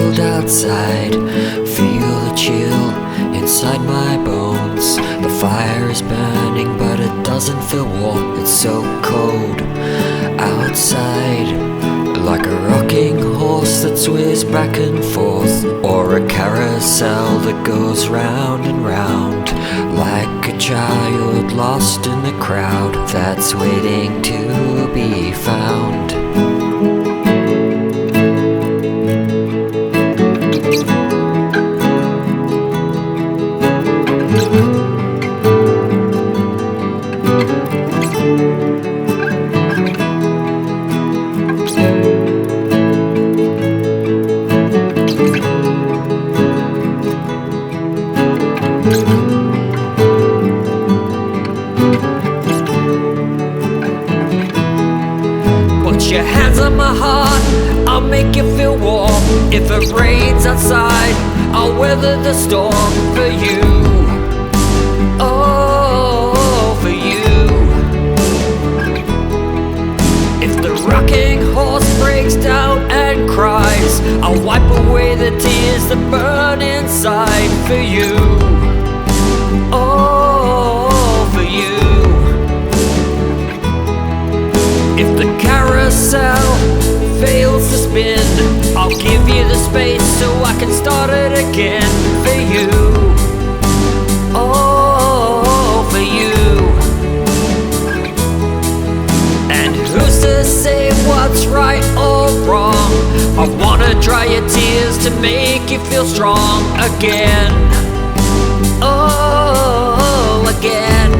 cold outside, feel the chill inside my bones. The fire is burning but it doesn't feel warm. It's so cold outside, like a rocking horse that sways back and forth, or a carousel that goes round and round, like a child lost in the crowd that's waiting to be found. Put your hands on my heart, I'll make you feel warm. If it rains outside, I'll weather the storm for you. Oh, for you. If the rocking horse breaks down and cries, I'll wipe away the tears that burn inside for you. Oh, for you. If the carousel fails to spin, I'll give you the space so I can start it again for you. Oh, for you. And who's to say what's right or wrong? I wanna dry your tears to make you feel strong again. Oh, again.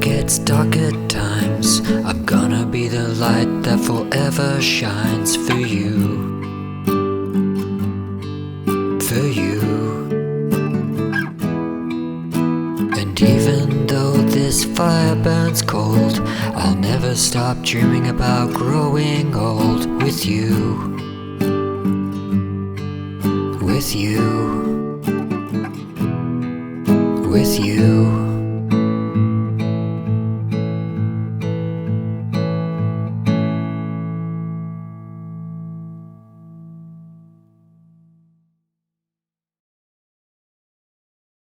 It's dark at times, I'm gonna be the light that forever shines for you. For you. And even though this fire burns cold, I'll never stop dreaming about growing old with you. With you. With you.